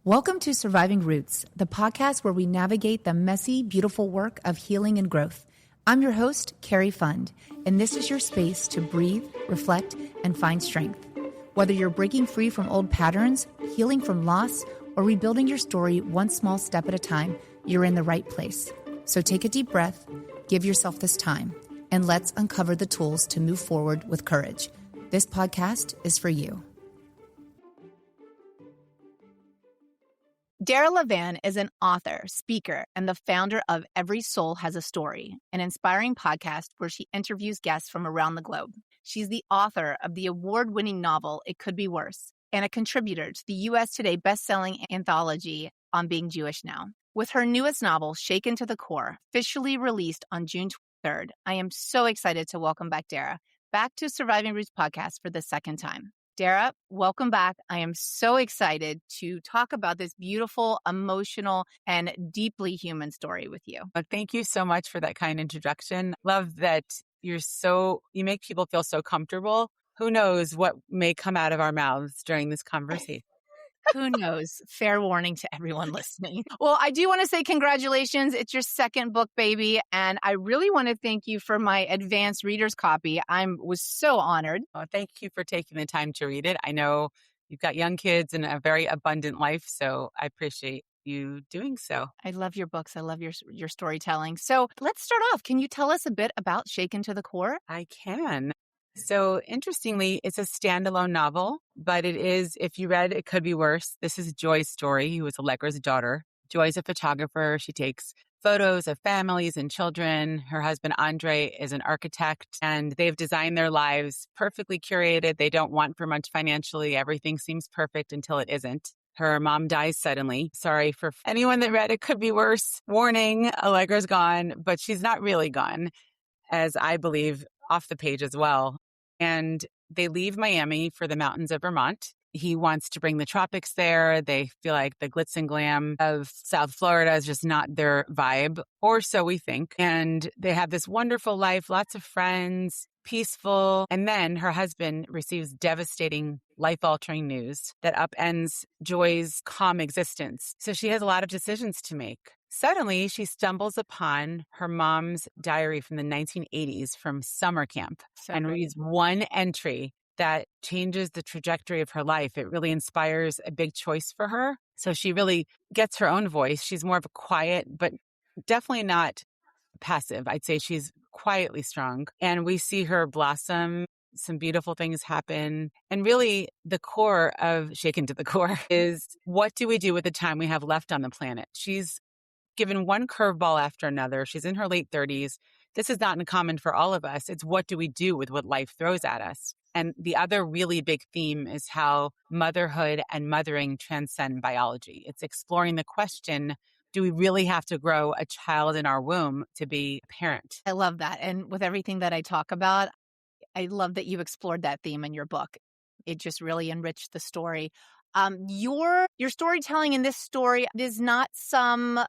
Welcome to Surviving Roots, the podcast where we navigate the messy, beautiful work of healing and growth. I'm your host, Cari Fund, and this is your space to breathe, reflect, and find strength. Whether you're breaking free from old patterns, healing from loss, or rebuilding your story one small step at a time, you're in the right place. So take a deep breath, give yourself this time, and let's uncover the tools to move forward with courage. This podcast is for you. Dara Levan is an author, speaker, and the founder of Every Soul Has a Story, an inspiring podcast where she interviews guests from around the globe. She's the author of the award-winning novel, It Could Be Worse, and a contributor to the U.S. Today best-selling anthology on Being Jewish Now. With her newest novel, Shaken to the Core, officially released on June 3rd, I am so excited to welcome back Dara, back to Surviving Roots podcast for the second time. Dara, welcome back. I am so excited to talk about this beautiful, emotional, and deeply human story with you. Thank you so much for that kind introduction. Love that you make people feel so comfortable. Who knows what may come out of our mouths during this conversation? Who knows? Fair warning to everyone listening. Well, I do want to say congratulations. It's your second book, baby. And I really want to thank you for my advanced reader's copy. I was so honored. Oh, thank you for taking the time to read it. I know you've got young kids and a very abundant life, so I appreciate you doing so. I love your books. I love your storytelling. So let's start off. Can you tell us a bit about Shaken to the Core? I can. So interestingly, it's a standalone novel, but it is, if you read It Could Be Worse, this is Joy's story, who is Allegra's daughter. Joy's a photographer. She takes photos of families and children. Her husband, Andre, is an architect, and they've designed their lives perfectly curated. They don't want for much financially. Everything seems perfect until it isn't. Her mom dies suddenly. Sorry for anyone that read It Could Be Worse. Warning, Allegra's gone, but she's not really gone, as I believe off the page as well. And they leave Miami for the mountains of Vermont. He wants to bring the tropics there. They feel like the glitz and glam of South Florida is just not their vibe, or so we think. And they have this wonderful life, lots of friends, peaceful. And then her husband receives devastating, life-altering news that upends Joy's calm existence. So she has a lot of decisions to make. Suddenly, she stumbles upon her mom's diary from the 1980s from summer camp and reads one entry that changes the trajectory of her life. It really inspires a big choice for her. So she really gets her own voice. She's more of a quiet, but definitely not passive. I'd say she's quietly strong. And we see her blossom. Some beautiful things happen. And really, the core of Shaken to the Core is, what do we do with the time we have left on the planet? She's given one curveball after another. She's in her late 30s. This is not uncommon for all of us. It's what do we do with what life throws at us? And the other really big theme is how motherhood and mothering transcend biology. It's exploring the question, do we really have to grow a child in our womb to be a parent? I love that. And with everything that I talk about, I love that you explored that theme in your book. It just really enriched the story. Your storytelling in this story is not some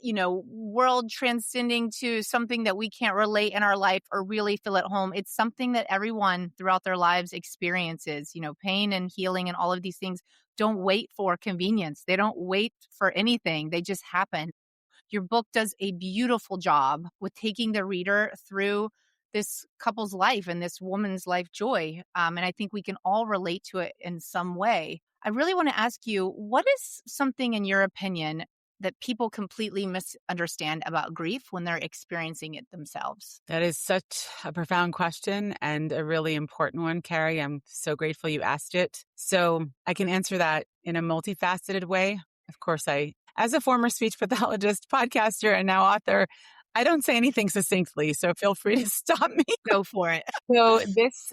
world transcending to something that we can't relate in our life or really feel at home. It's something that everyone throughout their lives experiences. Pain and healing and all of these things don't wait for convenience. They don't wait for anything. They just happen. Your book does a beautiful job with taking the reader through this couple's life and this woman's life, Joy. And I think we can all relate to it in some way. I really want to ask you, what is something in your opinion that people completely misunderstand about grief when they're experiencing it themselves? That is such a profound question and a really important one, Cari. I'm so grateful you asked it. So I can answer that in a multifaceted way. Of course, as a former speech pathologist, podcaster, and now author, I don't say anything succinctly, so feel free to stop me. Go for it. So this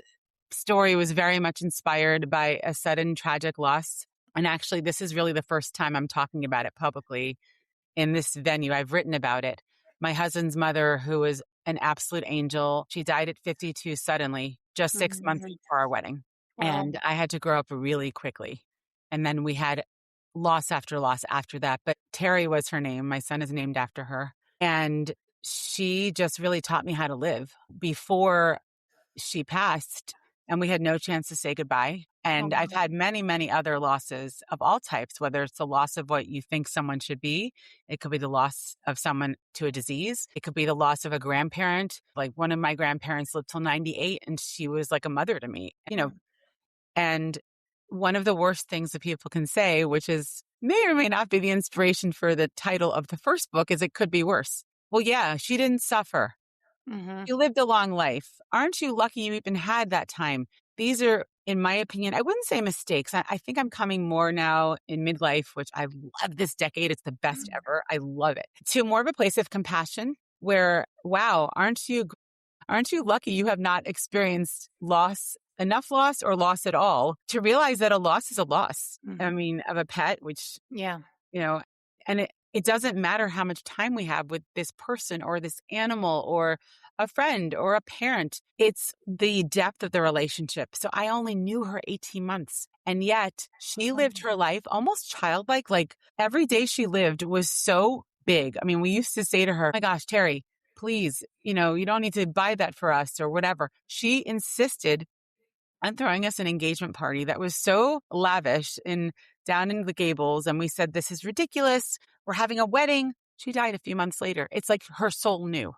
story was very much inspired by a sudden tragic loss. And actually, this is really the first time I'm talking about it publicly in this venue. I've written about it. My husband's mother, who was an absolute angel, she died at 52 suddenly, just 6 months before our wedding. Wow. And I had to grow up really quickly. And then we had loss after loss after that. But Terry was her name. My son is named after her. And she just really taught me how to live. Before she passed, and we had no chance to say goodbye. And I've wow. had many, many other losses of all types, whether it's the loss of what you think someone should be. It could be the loss of someone to a disease. It could be the loss of a grandparent. Like one of my grandparents lived till 98 and she was like a mother to me, and one of the worst things that people can say, which is may or may not be the inspiration for the title of the first book, is it could be worse. Well, yeah, she didn't suffer. Mm-hmm. You lived a long life. Aren't you lucky you even had that time? These are, in my opinion, I wouldn't say mistakes. I think I'm coming more now in midlife, which I love this decade. It's the best ever. I love it. To more of a place of compassion where, wow, aren't you lucky you have not experienced enough loss or loss at all to realize that a loss is a loss? I Mm-hmm. mean, of a pet, which, Yeah. you know, and it doesn't matter how much time we have with this person or this animal or a friend or a parent. It's the depth of the relationship. So I only knew her 18 months. And yet she lived her life almost childlike. Like every day she lived was so big. I mean, we used to say to her, "Oh my gosh, Terry, please, you don't need to buy that for us or whatever." She insisted on throwing us an engagement party that was so lavish down in the Gables. And we said, "This is ridiculous. We're having a wedding." She died a few months later. It's like her soul knew.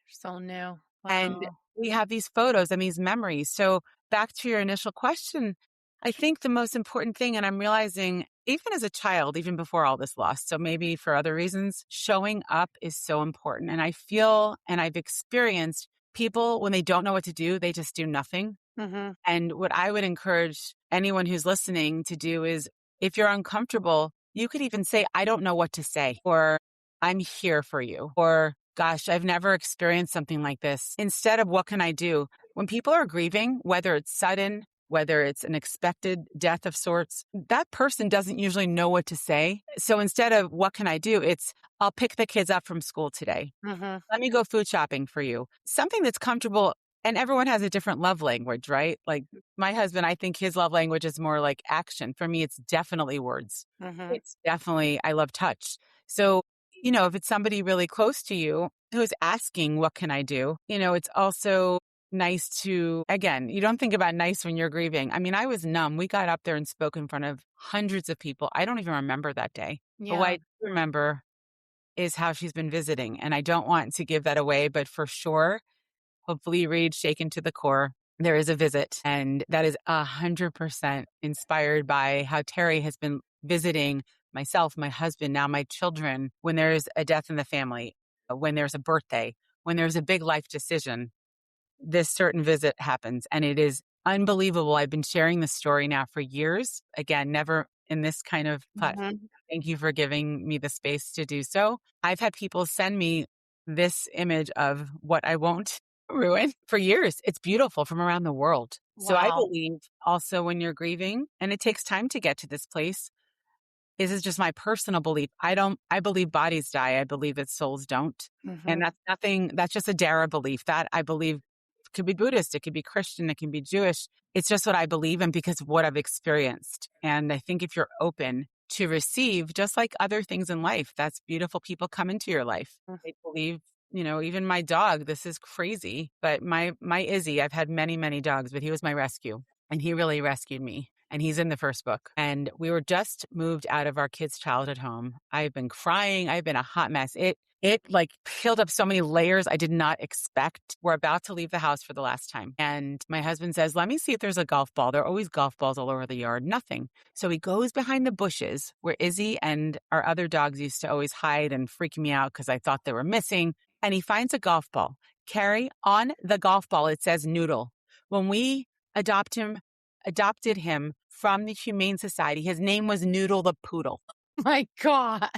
So new. And Wow. we have these photos and these memories. So back to your initial question, I think the most important thing, and I'm realizing even as a child, even before all this loss, so maybe for other reasons, showing up is so important. And I feel and I've experienced people when they don't know what to do, they just do nothing. Mm-hmm. And what I would encourage anyone who's listening to do is if you're uncomfortable, you could even say, "I don't know what to say," or "I'm here for you," or "Gosh, I've never experienced something like this." Instead of "What can I do?" When people are grieving, whether it's sudden, whether it's an expected death of sorts, that person doesn't usually know what to say. So instead of "What can I do?" it's "I'll pick the kids up from school today. Mm-hmm. Let me go food shopping for you." Something that's comfortable. And everyone has a different love language, right? Like my husband, I think his love language is more like action. For me, it's definitely words. Mm-hmm. It's definitely, I love touch. So, if it's somebody really close to you who's asking, "What can I do?" It's also nice to, again, you don't think about nice when you're grieving. I mean, I was numb. We got up there and spoke in front of hundreds of people. I don't even remember that day. But what Yeah. I do remember is how she's been visiting. And I don't want to give that away, but for sure, hopefully you read Shaken to the Core. There is a visit, and that is 100% inspired by how Terry has been visiting myself, my husband, now my children, when there's a death in the family, when there's a birthday, when there's a big life decision. This certain visit happens, and it is unbelievable. I've been sharing this story now for years. Again, never in this kind of platform. Mm-hmm. Thank you for giving me the space to do so. I've had people send me this image of what I won't ruin for years. It's beautiful from around the world. So I Wow. believe also when you're grieving, and it takes time to get to this place, this is just my personal belief. I believe bodies die. I believe that souls don't. Mm-hmm. And that's just a Dara belief. That I believe could be Buddhist, it could be Christian, it can be Jewish. It's just what I believe in because of what I've experienced. And I think if you're open to receive, just like other things in life, that's beautiful. People come into your life. They believe, even my dog, this is crazy, but my Izzy, I've had many, many dogs, but he was my rescue and he really rescued me. And he's in the first book. And we were just moved out of our kids' childhood home. I've been crying. I've been a hot mess. It like peeled up so many layers I did not expect. We're about to leave the house for the last time. And my husband says, "Let me see if there's a golf ball." There are always golf balls all over the yard. Nothing. So he goes behind the bushes where Izzy and our other dogs used to always hide and freak me out because I thought they were missing. And he finds a golf ball. Carrie, on the golf ball, it says Noodle. When we adopted him from the Humane Society, his name was Noodle the Poodle. My gosh.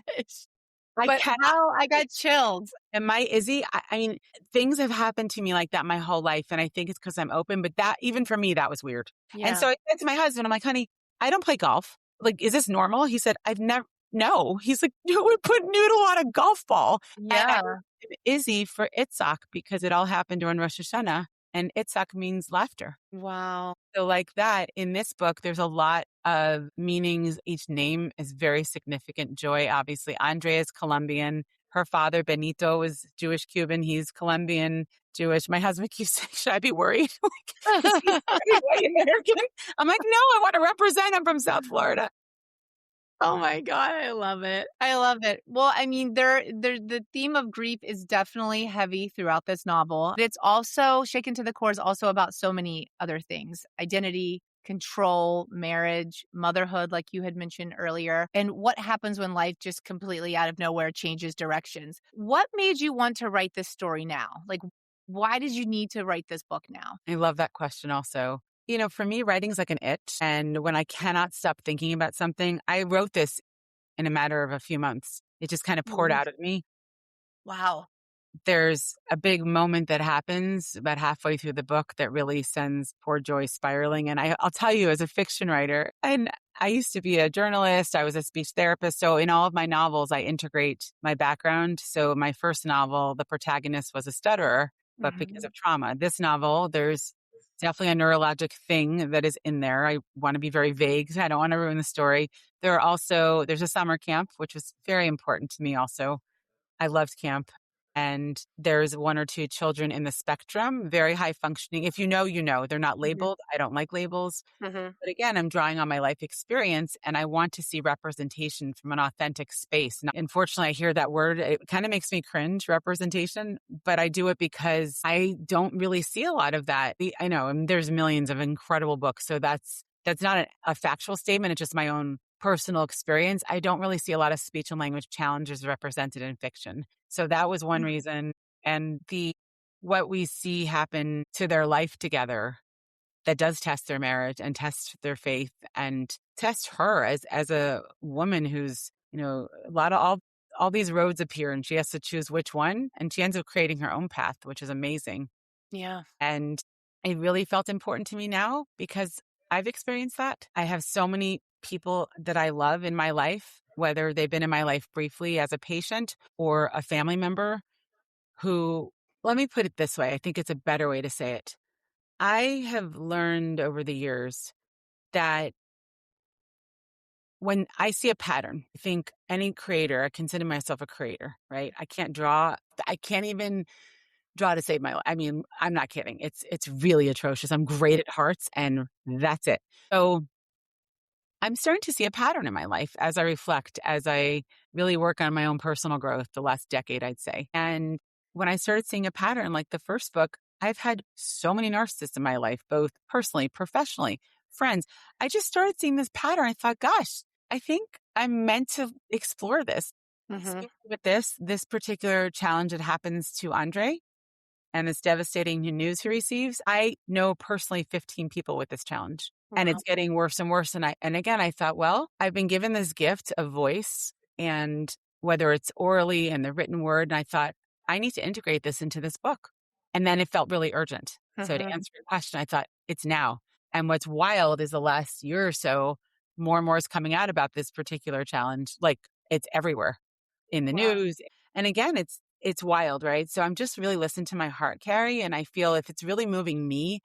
I But cannot. how I got chilled. And my Izzy, I mean, things have happened to me like that my whole life. And I think it's because I'm open, but that, even for me, that was weird. And Yeah. so I said to my husband, I'm like, "Honey, I don't play golf. Like, is this normal?" He said, "I've never, no." He's like, "Who would put Noodle on a golf ball?" And I Yeah. named Izzy for Itzhak because it all happened during Rosh Hashanah. And Itzhak means laughter. Wow. So like that, in this book, there's a lot of meanings. Each name is very significant. Joy, obviously. Andrea is Colombian. Her father, Benito, was Jewish Cuban. He's Colombian. Jewish. My husband keeps saying, should I be worried? Like, is he white American? I'm like, no, I want to represent him from South Florida. Oh my God, I love it. I love it. Well, I mean, the theme of grief is definitely heavy throughout this novel. It's also Shaken to the Core is also about so many other things: identity, control, marriage, motherhood, like you had mentioned earlier, and what happens when life just completely out of nowhere changes directions. What made you want to write this story now? Like, why did you need to write this book now? I love that question also. For me, writing's like an itch. And when I cannot stop thinking about something, I wrote this in a matter of a few months. It just kind of poured Mhm. out of me. Wow. There's a big moment that happens about halfway through the book that really sends poor Joy spiraling. And I'll tell you, as a fiction writer, and I used to be a journalist, I was a speech therapist. So in all of my novels, I integrate my background. So my first novel, the protagonist was a stutterer, but because Mhm. of trauma. This novel, there's definitely a neurologic thing that is in there. I want to be very vague. I don't want to ruin the story. There's a summer camp, which was very important to me also. I loved camp. And there's one or two children in the spectrum, very high functioning. If you know, you know. They're not Mhm. labeled. I don't like labels. Mhm. But again, I'm drawing on my life experience and I want to see representation from an authentic space. And unfortunately, I hear that word. It kind of makes me cringe, representation, but I do it because I don't really see a lot of that. I know, and there's millions of incredible books. So that's not a factual statement. It's just my own personal experience. I don't really see a lot of speech and language challenges represented in fiction. So that was one reason. And what we see happen to their life together that does test their marriage and test their faith and test her as a woman who's, a lot of all these roads appear and she has to choose which one. And she ends up creating her own path, which is amazing. Yeah. And it really felt important to me now because I've experienced that. I have so many people that I love in my life, whether they've been in my life briefly as a patient or a family member who, let me put it this way. I think it's a better way to say it. I have learned over the years that when I see a pattern, I think any creator, I consider myself a creator, right? I can't even draw to save my life. I mean, I'm not kidding. It's really atrocious. I'm great at hearts and that's it. So I'm starting to see a pattern in my life as I reflect, as I really work on my own personal growth the last decade, I'd say. And when I started seeing a pattern like the first book, I've had so many narcissists in my life, both personally, professionally, friends. I just started seeing this pattern. I thought, gosh, I think I'm meant to explore this. Mhm. Especially with this particular challenge that happens to Andre and this devastating news he receives. I know personally 15 people with this challenge and Wow. it's getting worse and worse. And again, I thought, well, I've been given this gift of voice and whether it's orally and the written word. And I thought, I need to integrate this into this book. And then it felt really urgent. So to Mhm. answer your question, I thought it's now. And what's wild is the last year or so, more and more is coming out about this particular challenge. Like it's everywhere in the Wow. news. And again, it's wild, right? So I'm just really listening to my heart, Carrie, and I feel if it's really moving me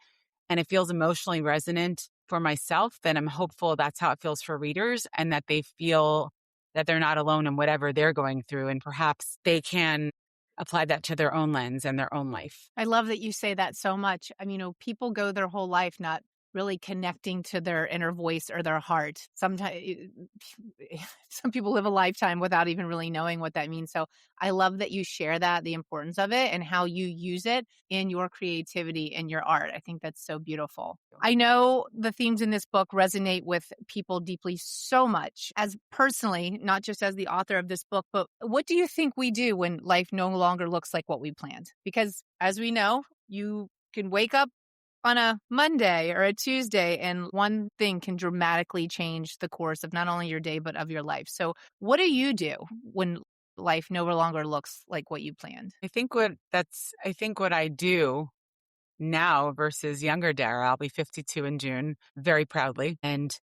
and it feels emotionally resonant for myself, then I'm hopeful that's how it feels for readers and that they feel that they're not alone in whatever they're going through and perhaps they can apply that to their own lens and their own life. I love that you say that so much. I mean, people go their whole life not really connecting to their inner voice or their heart. Sometimes some people live a lifetime without even really knowing what that means. So I love that you share that, the importance of it and how you use it in your creativity and your art. I think that's so beautiful. I know the themes in this book resonate with people deeply so much as personally, not just as the author of this book, but what do you think we do when life no longer looks like what we planned? Because as we know, you can wake up on a Monday or a Tuesday, and one thing can dramatically change the course of not only your day, but of your life. So, what do you do when life no longer looks like what you planned? I think what I do now versus younger Dara, I'll be 52 in June, very proudly. And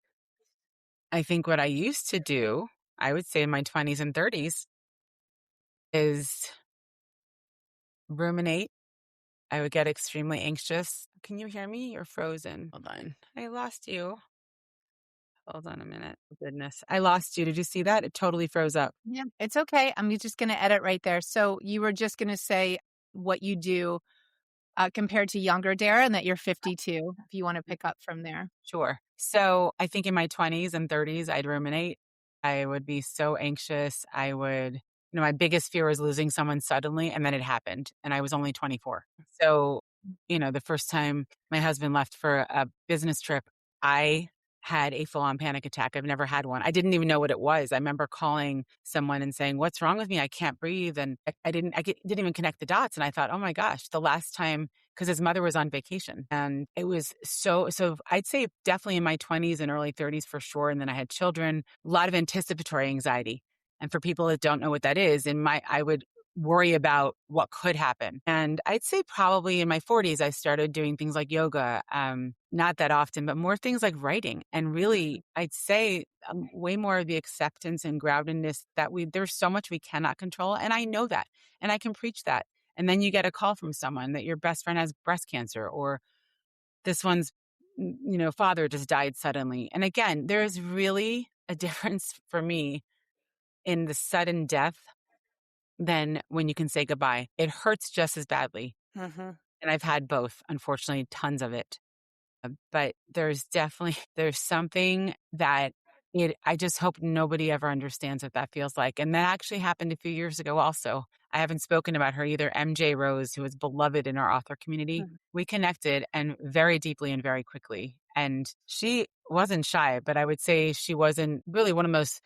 I think what I used to do, I would say in my 20s and 30s, is ruminate. I would get extremely anxious. Can you hear me? You're frozen. Hold on. I lost you. Hold on a minute. Oh, goodness. I lost you. Did you see that? It totally froze up. Yeah, it's okay. I'm just going to edit right there. So, you were just going to say what you do compared to younger Dara, and that you're 52, if you want to pick up from there. Sure. So I think in my 20s and 30s, I'd ruminate. I would be so anxious. My biggest fear was losing someone suddenly, and then it happened. And I was only 24. So, the first time my husband left for a business trip, I had a full on panic attack. I've never had one. I didn't even know what it was. I remember calling someone and saying, "What's wrong with me? I can't breathe." And didn't even connect the dots. And I thought, oh my gosh, the last time, because his mother was on vacation. And it was so I'd say definitely in my 20s and early 30s for sure. And then I had children, a lot of anticipatory anxiety. And for people that don't know what that is, I would worry about what could happen. And I'd say probably in my 40s, I started doing things like yoga, not that often, but more things like writing. And really, I'd say way more of the acceptance and groundedness that there's so much we cannot control. And I know that. And I can preach that. And then you get a call from someone that your best friend has breast cancer, or this one's, father just died suddenly. And again, there is really a difference for me in the sudden death than when you can say goodbye. It hurts just as badly. Mm-hmm. And I've had both, unfortunately, tons of it. But there's something that I just hope nobody ever understands what that feels like. And that actually happened a few years ago also. I haven't spoken about her either. MJ Rose, who was beloved in our author community, we connected, and very deeply and very quickly. And she wasn't shy, but I would say she wasn't really one of the most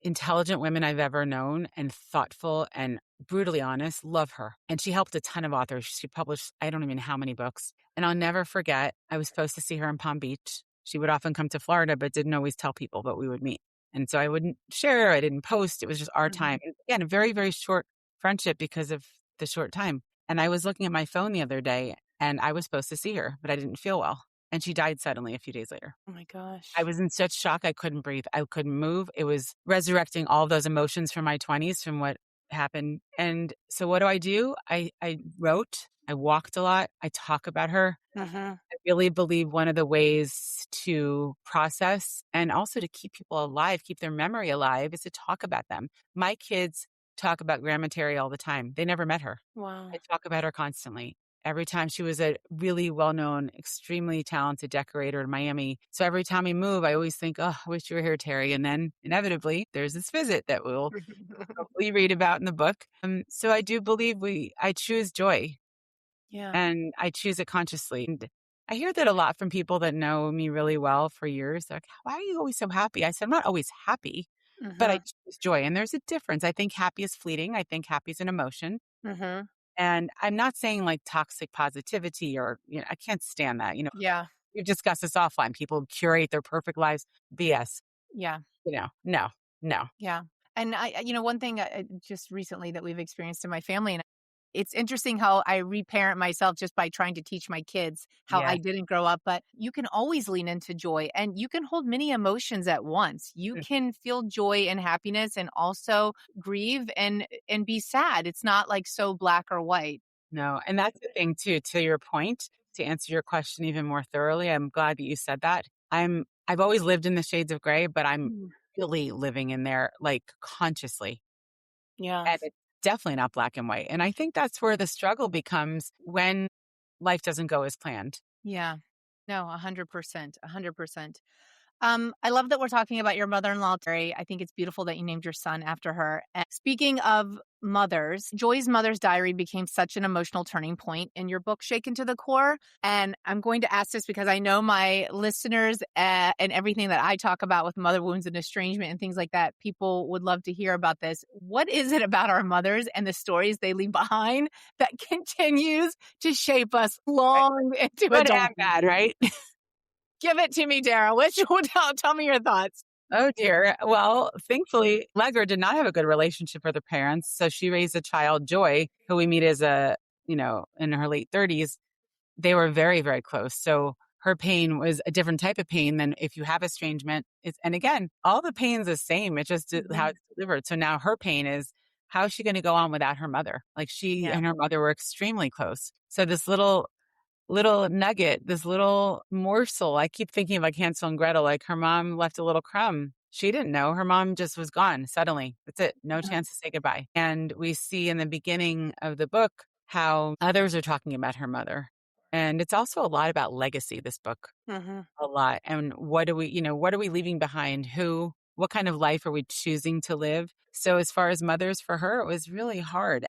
intelligent women I've ever known, and thoughtful and brutally honest. Love her. And she helped a ton of authors. She published, I don't even know how many books. And I'll never forget, I was supposed to see her in Palm Beach. She would often come to Florida, but didn't always tell people, but we would meet. And so I wouldn't share, I didn't post. It was just our time. And again, a very, very short friendship because of the short time. And I was looking at my phone the other day, and I was supposed to see her, but I didn't feel well. And she died suddenly a few days later. Oh my gosh. I was in such shock. I couldn't breathe. I couldn't move. It was resurrecting all those emotions from my 20s, from what happened. And so what do? I wrote, I walked a lot. I talk about her. I really believe one of the ways to process and also to keep people alive, keep their memory alive, is to talk about them. My kids talk about Grandma Terry all the time. They never met her. Wow. I talk about her constantly. Every time, she was a really well-known, extremely talented decorator in Miami. So every time we move, I always think, oh, I wish you were here, Terry. And then inevitably, there's this visit that we'll hopefully read about in the book. So I do believe I choose joy. Yeah. And I choose it consciously. And I hear that a lot from people that know me really well for years. They're like, why are you always so happy? I said, I'm not always happy, but I choose joy. And there's a difference. I think happy is fleeting. I think happy is an emotion. And I'm not saying like toxic positivity or, I can't stand that. Yeah. We've discussed this offline. People curate their perfect lives. BS. Yeah. No. Yeah. And one thing just recently that we've experienced in my family, and it's interesting how I reparent myself just by trying to teach my kids how I didn't grow up, but you can always lean into joy, and you can hold many emotions at once. You can feel joy and happiness and also grieve and be sad. It's not like so black or white. No. And that's the thing too, to your point, to answer your question even more thoroughly. I'm glad that you said that. I've always lived in the shades of gray, but I'm really living in there, like, consciously. Yeah. And it's definitely not black and white. And I think that's where the struggle becomes when life doesn't go as planned. Yeah. No, 100%. 100%. I love that we're talking about your mother-in-law, Terry. I think it's beautiful that you named your son after her. And speaking of mothers, Joy's mother's diary became such an emotional turning point in your book, Shaken to the Core. And I'm going to ask this because I know my listeners and everything that I talk about with mother wounds and estrangement and things like that, people would love to hear about this. What is it about our mothers and the stories they leave behind that continues to shape us long into Good adulthood? and bad, right? Give it to me, Dara. Tell me your thoughts. Oh, dear. Well, thankfully, Allegra did not have a good relationship with her parents. So she raised a child, Joy, who we meet as in her late 30s. They were very, very close. So her pain was a different type of pain than if you have estrangement. And again, all the pain's the same. It's just how it's delivered. So now her pain is, how is she going to go on without her mother? Like, she and her mother were extremely close. So this little nugget, this little morsel. I keep thinking of like Hansel and Gretel, like her mom left a little crumb. She didn't know. Her mom just was gone suddenly. That's it. No chance to say goodbye. And we see in the beginning of the book, how others are talking about her mother. And it's also a lot about legacy, this book, Hmm. a lot. And what are we leaving behind? What kind of life are we choosing to live? So as far as mothers, for her, it was really hard.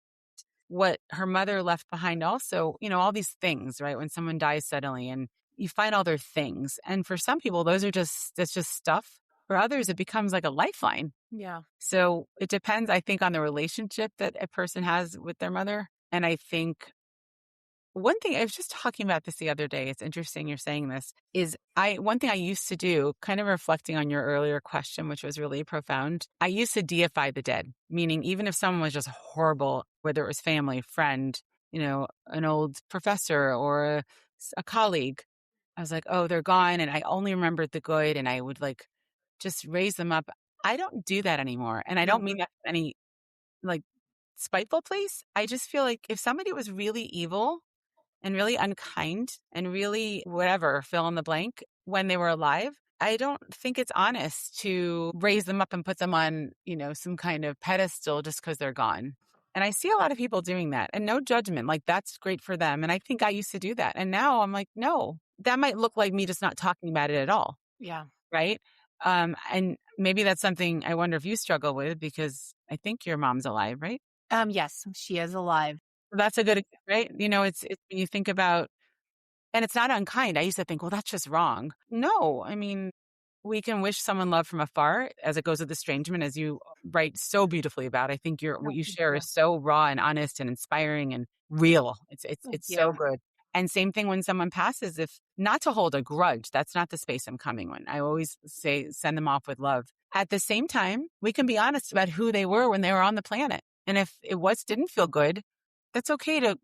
What her mother left behind also, all these things, right? When someone dies suddenly and you find all their things. And for some people, that's just stuff. For others, it becomes like a lifeline. Yeah. So it depends, I think, on the relationship that a person has with their mother. And I think one thing I was just talking about this the other day, it's interesting you're saying this, is one thing I used to do, kind of reflecting on your earlier question, which was really profound. I used to deify the dead, meaning even if someone was just horrible, whether it was family, friend, an old professor or a colleague, I was like, oh, they're gone. And I only remembered the good and I would like just raise them up. I don't do that anymore. And I don't mean that in any like spiteful place. I just feel like if somebody was really evil and really unkind and really whatever, fill in the blank, when they were alive, I don't think it's honest to raise them up and put them on, some kind of pedestal just because they're gone. And I see a lot of people doing that and no judgment. Like that's great for them. And I think I used to do that. And now I'm like, no, that might look like me just not talking about it at all. Yeah. Right. And maybe that's something I wonder if you struggle with because I think your mom's alive, right? Yes, she is alive. That's a good, right? It's when you think about, and it's not unkind. I used to think, well, that's just wrong. No, I mean, we can wish someone love from afar as it goes with estrangement, as you write so beautifully about. I think what Oh, you thank share you. is so raw and honest and inspiring and real. Thank It's so you. good. And same thing when someone passes, if not to hold a grudge, that's not the space I'm coming in. I always say, send them off with love. At the same time, we can be honest about who they were when they were on the planet. And if didn't feel good, that's okay to,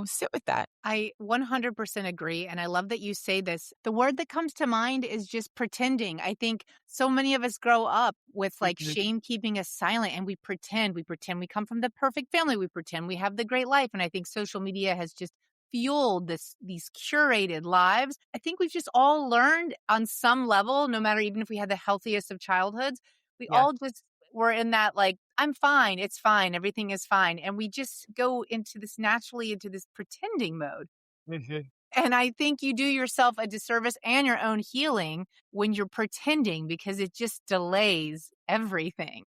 sit with that. I 100% agree. And I love that you say this. The word that comes to mind is just pretending. I think so many of us grow up with like Mhm. shame keeping us silent and we pretend. We pretend we come from the perfect family. We pretend we have the great life. And I think social media has just fueled these curated lives. I think we've just all learned on some level, no matter even if we had the healthiest of childhoods, we Yeah. all just were in that like, I'm fine, it's fine, everything is fine. And we just go naturally into this pretending mode. Mhm. And I think you do yourself a disservice and your own healing when you're pretending because it just delays everything.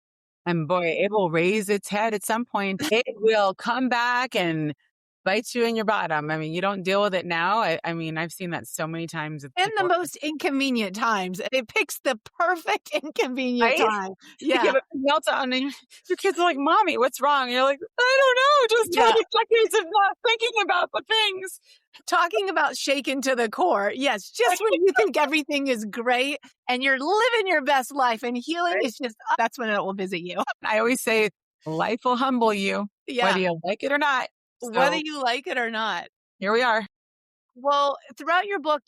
And boy, it will raise its head at some point. It will come back and bite you in your bottom. I mean, you don't deal with it now. I mean, I've seen that so many times with In the people, most inconvenient times. It picks the perfect inconvenient right? time. You Yeah. have a meltdown and your kids are like, Mommy, what's wrong? And you're like, I don't know. Just Yeah. 20 decades of not thinking about the things. Talking about shaken to the core. Yes. Just when you think everything is great and you're living your best life and healing Right? is just, that's when it will visit you. I always say life will humble you, whether Yeah. you like it or not. Whether So you like it or not. here we are. Well, throughout your book,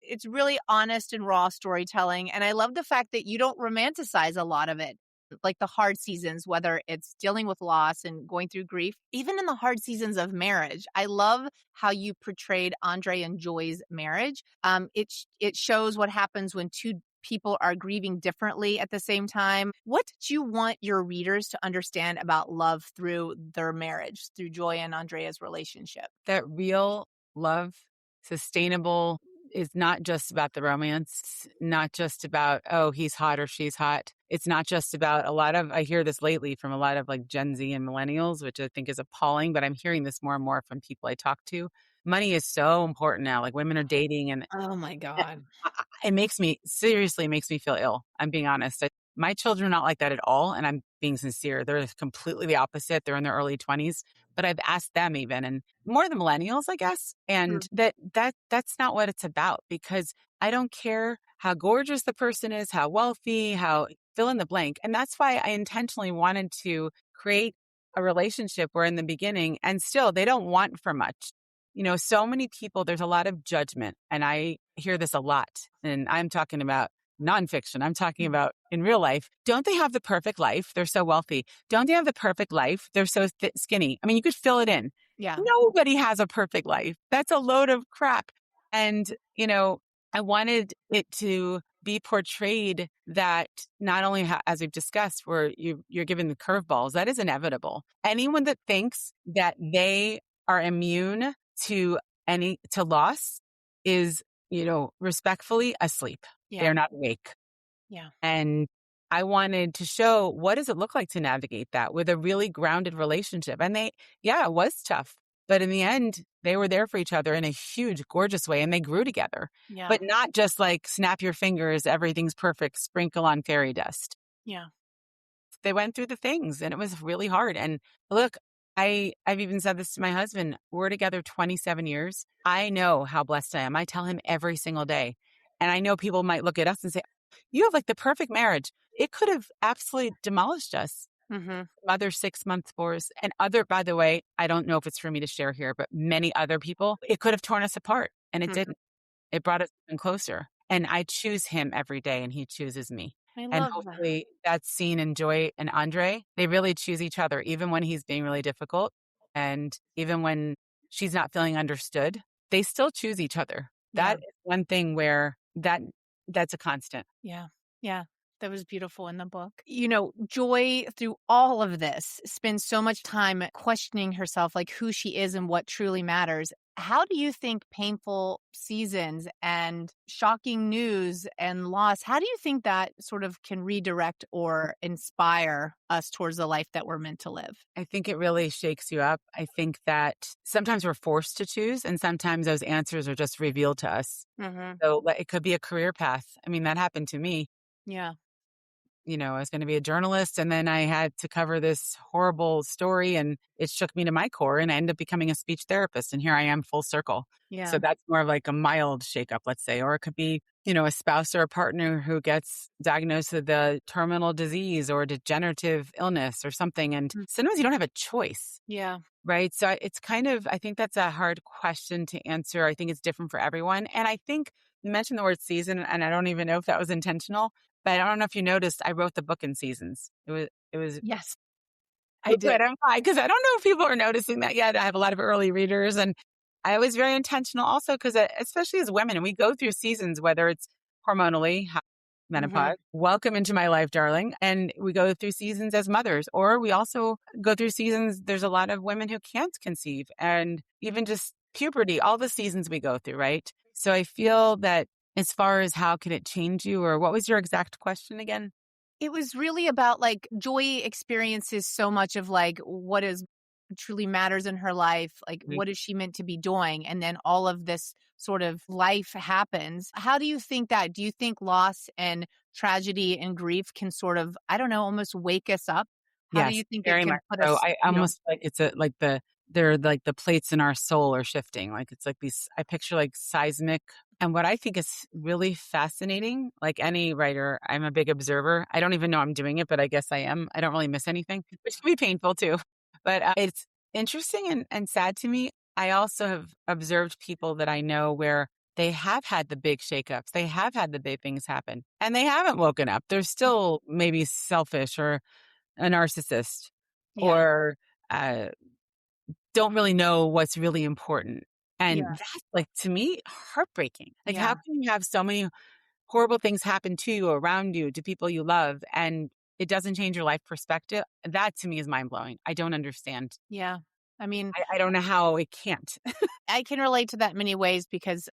it's really honest and raw storytelling. And I love the fact that you don't romanticize a lot of it, like the hard seasons, whether it's dealing with loss and going through grief, even in the hard seasons of marriage. I love how you portrayed Andre and Joy's marriage. It shows what happens when two people are grieving differently at the same time. What did you want your readers to understand about love through their marriage, through Joy and Andrea's relationship? That real love, sustainable, is not just about the romance, not just about, oh, he's hot or she's hot. It's not just about I hear this lately from a lot of like Gen Z and millennials, which I think is appalling, but I'm hearing this more and more from people I talk to. Money is so important now. Like women are dating and Oh my God. it makes me feel ill. I'm being honest. My children are not like that at all. And I'm being sincere. They're completely the opposite. They're in their early 20s, but I've asked them even, and more the millennials, I guess. And that's not what it's about, because I don't care how gorgeous the person is, how wealthy, how fill in the blank. And that's why I intentionally wanted to create a relationship where in the beginning, and still they don't want for much. So many people, there's a lot of judgment, and I hear this a lot. And I'm talking about nonfiction. I'm talking about in real life. Don't they have the perfect life? They're so wealthy. Don't they have the perfect life? They're so skinny. I mean, you could fill it in. Yeah. Nobody has a perfect life. That's a load of crap. And, I wanted it to be portrayed that not only, as we've discussed, where you're given the curveballs, that is inevitable. Anyone that thinks that they are immune to loss is, respectfully asleep. Yeah. They're not awake. Yeah. And I wanted to show what does it look like to navigate that with a really grounded relationship. And it was tough, but in the end, they were there for each other in a huge, gorgeous way and they grew together, Yeah. but not just like snap your fingers, everything's perfect, sprinkle on fairy dust. Yeah. They went through the things and it was really hard. And look, I've even said this to my husband. We're together 27 years. I know how blessed I am. I tell him every single day. And I know people might look at us and say, you have like the perfect marriage. It could have absolutely demolished us. Mm-hmm. Other 6 months force and by the way, I don't know if it's for me to share here, but many other people, it could have torn us apart and it Mm-hmm. didn't. It brought us even closer. And I choose him every day and he chooses me. I And love that. hopefully that's seen in Joy and Andre. They really choose each other, even when he's being really difficult. And even when she's not feeling understood, they still choose each other. Yeah. That is one thing where that's a constant. Yeah. Yeah. That was beautiful in the book. Joy, through all of this, spends so much time questioning herself, like who she is and what truly matters. How do you think painful seasons and shocking news and loss, how do you think that sort of can redirect or inspire us towards the life that we're meant to live? I think it really shakes you up. I think that sometimes we're forced to choose and sometimes those answers are just revealed to us. Mm-hmm. So it could be a career path. I mean, that happened to me. Yeah. I was going to be a journalist and then I had to cover this horrible story and it shook me to my core and I ended up becoming a speech therapist and here I am full circle. Yeah. So that's more of like a mild shakeup, let's say, or it could be, a spouse or a partner who gets diagnosed with a terminal disease or a degenerative illness or something. And sometimes you don't have a choice. Yeah. Right. So it's kind of, I think that's a hard question to answer. I think it's different for everyone. And I think you mentioned the word season, and I don't even know if that was intentional, but I don't know if you noticed, I wrote the book in seasons. It was Yes, I did. because I don't know if people are noticing that yet. I have a lot of early readers and I was very intentional also because especially as women, and we go through seasons, whether it's hormonally, Mm-hmm. menopause, welcome into my life, darling. And we go through seasons as mothers, or we also go through seasons. There's a lot of women who can't conceive and even just puberty, all the seasons we go through, right? So I feel that as far as how can it change you, or what was your exact question again? It was really about like Joy experiences so much of like what is truly matters in her life, like Right. what is she meant to be doing? And then all of this sort of life happens. How do you think that? Do you think loss and tragedy and grief can sort of, I don't know, almost wake us up? How do Yes, you think it very can much put so. us, I almost like it's they're like the plates in our soul are shifting. Like it's like these, I picture like seismic. And what I think is really fascinating, like any writer, I'm a big observer. I don't even know I'm doing it, but I guess I am. I don't really miss anything, which can be painful too. But it's interesting and sad to me. I also have observed people that I know where they have had the big shakeups. They have had the big things happen and they haven't woken up. They're still maybe selfish or a narcissist yeah, or uh, don't really know what's really important. And yeah, that's like, to me, heartbreaking. Like, how yeah. can you have so many horrible things happen to you, around you, to people you love, and it doesn't change your life perspective? That to me is mind blowing. I don't understand. Yeah. I mean, I don't know how it can't. I can relate to that in many ways because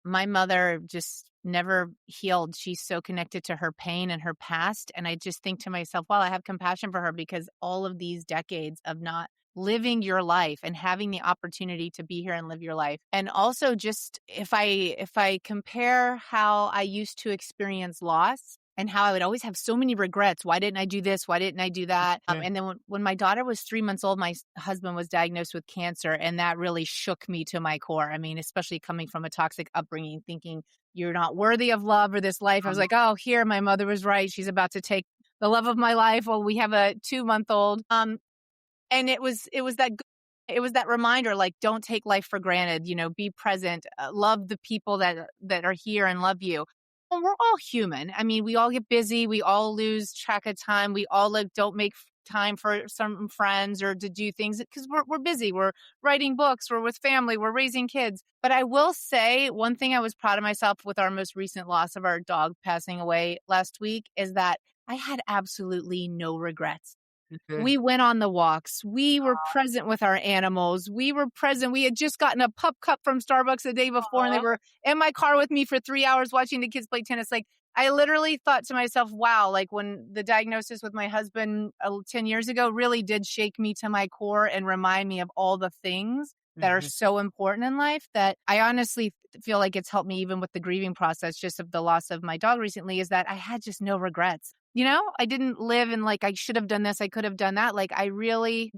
my mother just never healed. She's so connected to her pain and her past. And I just think to myself, well, I have compassion for her because all of these decades of not living your life and having the opportunity to be here and live your life. And also just if I compare how I used to experience loss and how I would always have so many regrets. Why didn't I do this? Why didn't I do that? Yeah. And then when my daughter was 3 months old, my husband was diagnosed with cancer. And that really shook me to my core. I mean, especially coming from a toxic upbringing, thinking you're not worthy of love or this life. I was like, oh, here, my mother was right. She's about to take the love of my life. Well, we have a 2-month old. And it was that reminder, like, don't take life for granted, be present, love the people that are here and love you. And we're all human. I mean, we all get busy. We all lose track of time. We all don't make time for some friends or to do things because we're busy. We're writing books. We're with family. We're raising kids. But I will say one thing I was proud of myself with our most recent loss of our dog passing away last week is that I had absolutely no regrets. Mhm. We went on the walks. We were present with our animals. We were present. We had just gotten a pup cup from Starbucks the day before, and they Aw. were in my car with me for 3 hours watching the kids play tennis. Like, I literally thought to myself, wow, like when the diagnosis with my husband 10 years ago really did shake me to my core and remind me of all the things that are Mhm. so important in life, that I honestly feel like it's helped me even with the grieving process just of the loss of my dog recently, is that I had just no regrets. I didn't live in like, I should have done this, I could have done that. Like, I really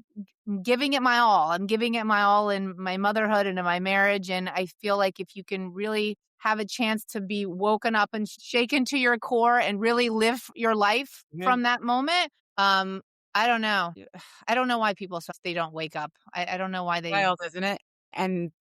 am giving it my all. I'm giving it my all in my motherhood and in my marriage. And I feel like if you can really have a chance to be woken up and shaken to your core and really live your life Mhm. from that moment, I don't know. I don't know why people say they don't wake up. I don't know why they. Wild, isn't it? And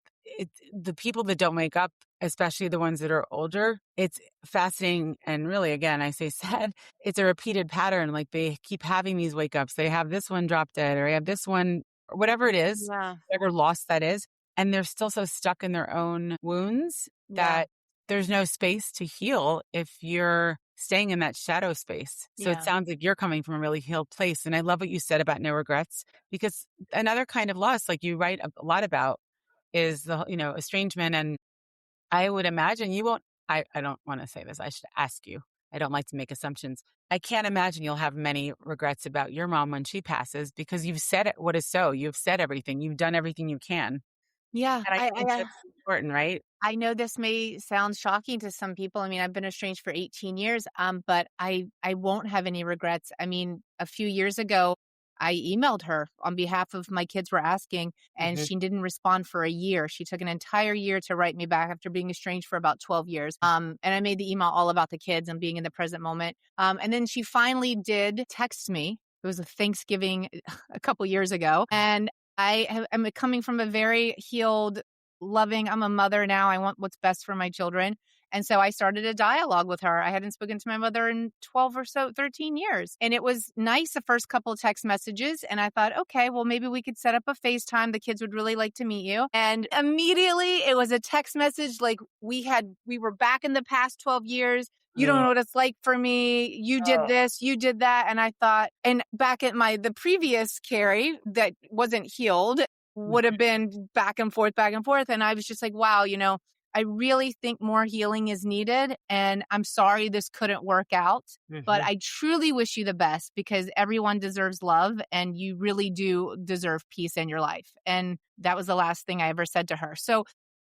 the people that don't wake up, especially the ones that are older, it's fascinating. And really, again, I say sad. It's a repeated pattern. Like they keep having these wake ups. They have this one drop dead, or I have this one, or whatever it is, Yeah. whatever loss that is. And they're still so stuck in their own wounds Yeah. that there's no space to heal if you're staying in that shadow space. So it Yeah. sounds like you're coming from a really healed place. And I love what you said about no regrets, because another kind of loss, like you write a lot about, is the estrangement. And I would imagine you won't, I don't want to say this. I should ask you. I don't like to make assumptions. I can't imagine you'll have many regrets about your mom when she passes, because you've said it, what is so. You've said everything. You've done everything you can. Yeah. And I think that's important, right? I know this may sound shocking to some people. I mean, I've been estranged for 18 years, but I won't have any regrets. I mean, a few years ago, I emailed her on behalf of my kids were asking, and Hmm. she didn't respond for a year. She took an entire year to write me back after being estranged for about 12 years. And I made the email all about the kids and being in the present moment. And then she finally did text me. It was a Thanksgiving a couple years ago, and I'm coming from a very healed, loving. I'm a mother now. I want what's best for my children. And so I started a dialogue with her. I hadn't spoken to my mother in 12 or so, 13 years. And it was nice the first couple of text messages. And I thought, okay, well, maybe we could set up a FaceTime. The kids would really like to meet you. And immediately it was a text message like we were back in the past 12 years. You don't Mm. know what it's like for me. You did Oh. this, you did that. And I thought, and back at the previous Cari that wasn't healed, would have been back and forth, back and forth. And I was just like, wow, I really think more healing is needed. And I'm sorry this couldn't work out, but Mhm. I truly wish you the best, because everyone deserves love and you really do deserve peace in your life. And that was the last thing I ever said to her. So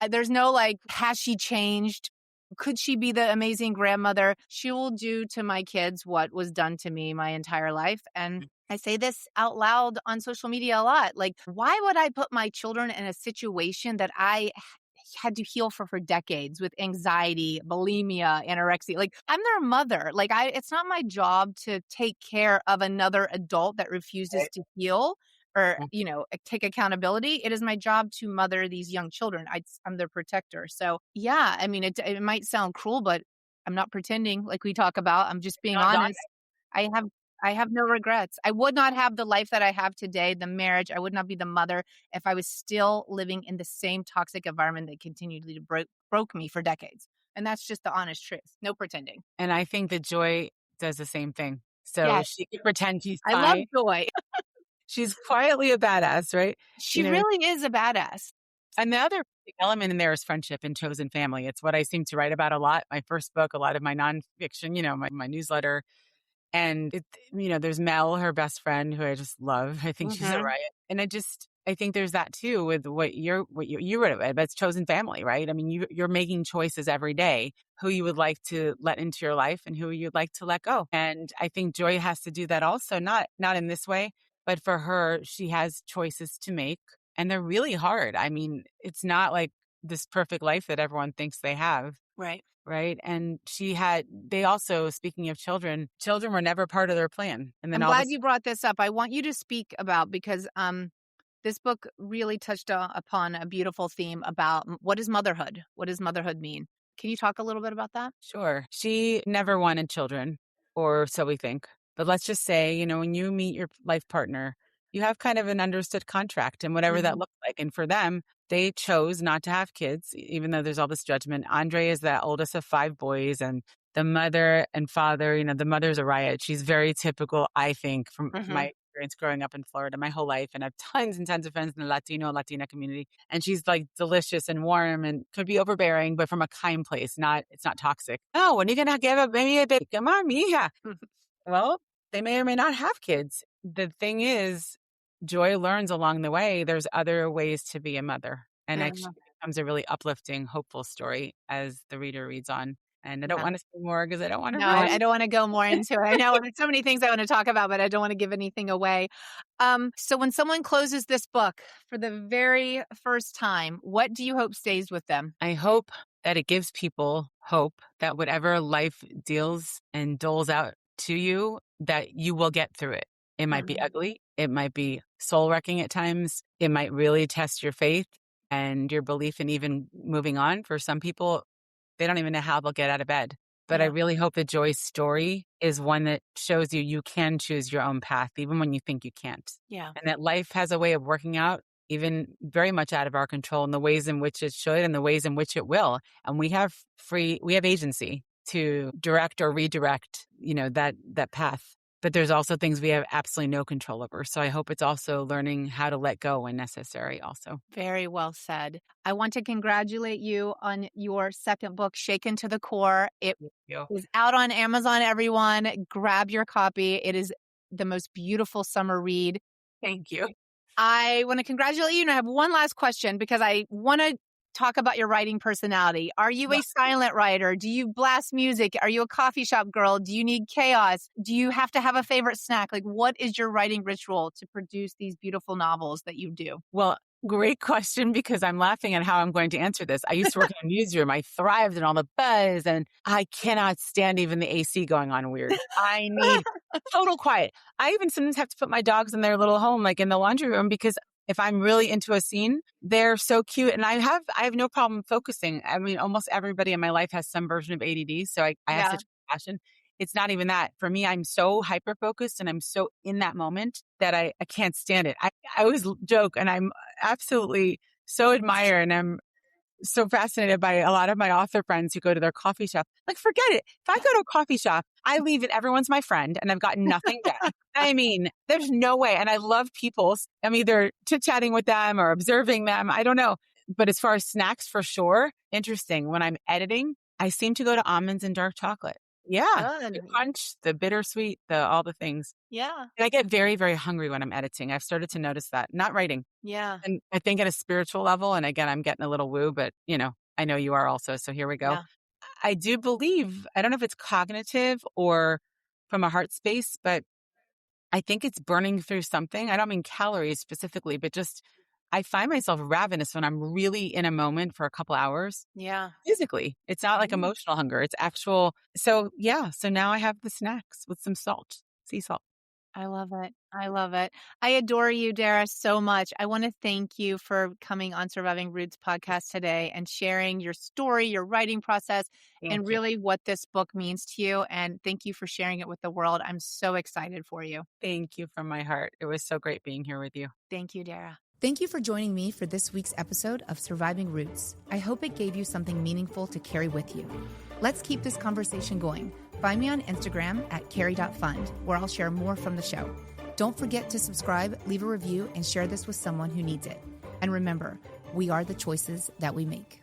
there's no like, has she changed? Could she be the amazing grandmother? She will do to my kids what was done to me my entire life. And I say this out loud on social media a lot. Like, why would I put my children in a situation that I had to heal for decades with anxiety, bulimia, anorexia? Like, I'm their mother. Like, it's not my job to take care of another adult that refuses Right. to heal or, Mm. take accountability. It is my job to mother these young children. I'm their protector. So yeah, I mean, it might sound cruel, but I'm not pretending like we talk about. I'm just being Not done. honest. I have I have no regrets. I would not have the life that I have today, the marriage. I would not be the mother if I was still living in the same toxic environment that continued to broke me for decades. And that's just the honest truth. No pretending. And I think that Joy does the same thing. So Yes, she can pretend she's I love fine. Joy. She's quietly a badass, right? She You know, really is a badass. and the other big element in there is friendship and chosen family. It's what I seem to write about a lot. My first book, a lot of my nonfiction, my newsletter. And there's Mel, her best friend, who I just love. I think she's a Hmm. riot. And I think there's that too with what you wrote about. It's chosen family, right? I mean, you're making choices every day, who you would like to let into your life and who you'd like to let go. And I think Joy has to do that also, not in this way, but for her, she has choices to make, and they're really hard. I mean, it's not like this perfect life that everyone thinks they have. Right. Right. And they also, speaking of children were never part of their plan. And then I'm all glad this, you brought this up. I want you to speak about, because this book really touched upon a beautiful theme about what is motherhood? What does motherhood mean? Can you talk a little bit about that? sure, she never wanted children, or so we think. But let's just say, when you meet your life partner, you have kind of an understood contract and whatever that Hmm. looks like. And for them, they chose not to have kids, even though there's all this judgment. Andre is the oldest of 5 boys, and the mother and father, the mother's a riot. She's very typical, I think, from Hmm. my experience growing up in Florida my whole life. And I have tons and tons of friends in the Latina community. And she's like delicious and warm and could be overbearing, but from a kind place. It's not toxic. Oh, when are you going to give a baby a baby? Come on, mija. Well, they may or may not have kids. The thing is, Joy learns along the way. There's other ways to be a mother. And actually becomes a really uplifting, hopeful story as the reader reads on. And I don't want to say more because I don't want to No, ruin I don't want to go more into it. I know there's so many things I want to talk about, but I don't want to give anything away. So when someone closes this book for the very first time, what do you hope stays with them? I hope that it gives people hope that whatever life deals and doles out to you, that you will get through it. It might be ugly. It might be soul-wrecking at times. It might really test your faith and your belief in even moving on. For some people, they don't even know how they'll get out of bed. But I really hope that Joy's story is one that shows you can choose your own path, even when you think you can't. Yeah. And that life has a way of working out, even very much out of our control, in the ways in which it should and the ways in which it will. And we have agency to direct or redirect, that path. But there's also things we have absolutely no control over. So I hope it's also learning how to let go when necessary also. Very well said. I want to congratulate you on your second book, Shaken to the Core. It is out on Amazon, everyone. Grab your copy. It is the most beautiful summer read. Thank you. I want to congratulate you. And I have one last question because I want to talk about your writing personality. Are you a silent writer? Do you blast music? Are you a coffee shop girl? Do you need chaos? Do you have to have a favorite snack? Like, what is your writing ritual to produce these beautiful novels that you do? Well, great question, because I'm laughing at how I'm going to answer this. I used to work in a newsroom. I thrived in all the buzz, and I cannot stand even the AC going on weird. I need total quiet. I even sometimes have to put my dogs in their little home, like in the laundry room, because if I'm really into a scene, they're so cute. And I have no problem focusing. I mean, almost everybody in my life has some version of ADD. So I have such passion. It's not even that. For me, I'm so hyper-focused and I'm so in that moment that I can't stand it. I always joke, and I'm absolutely so admire, and I'm so fascinated by a lot of my author friends who go to their coffee shop. Like, forget it. If I go to a coffee shop, I leave and everyone's my friend and I've gotten nothing done. I mean, there's no way. And I love people. I'm either chit-chatting with them or observing them. I don't know. But as far as snacks, for sure, interesting. When I'm editing, I seem to go to almonds and dark chocolate. Yeah. The crunch, the bittersweet, all the things. Yeah. And I get very, very hungry when I'm editing. I've started to notice that. Not writing. Yeah. And I think at a spiritual level, and again, I'm getting a little woo, but I know you are also. So here we go. Yeah. I do believe, I don't know if it's cognitive or from a heart space, but I think it's burning through something. I don't mean calories specifically, but just I find myself ravenous when I'm really in a moment for a couple hours. Yeah. Physically. It's not like emotional hunger. It's actual. So yeah. So now I have the snacks with some salt, sea salt. I love it. I love it. I adore you, Dara, so much. I want to thank you for coming on Surviving Roots podcast today and sharing your story, your writing process, and really what this book means to you. And thank you for sharing it with the world. I'm so excited for you. Thank you from my heart. It was so great being here with you. Thank you, Dara. Thank you for joining me for this week's episode of Surviving Roots. I hope it gave you something meaningful to carry with you. Let's keep this conversation going. Find me on Instagram at cari.fund, where I'll share more from the show. Don't forget to subscribe, leave a review, and share this with someone who needs it. And remember, we are the choices that we make.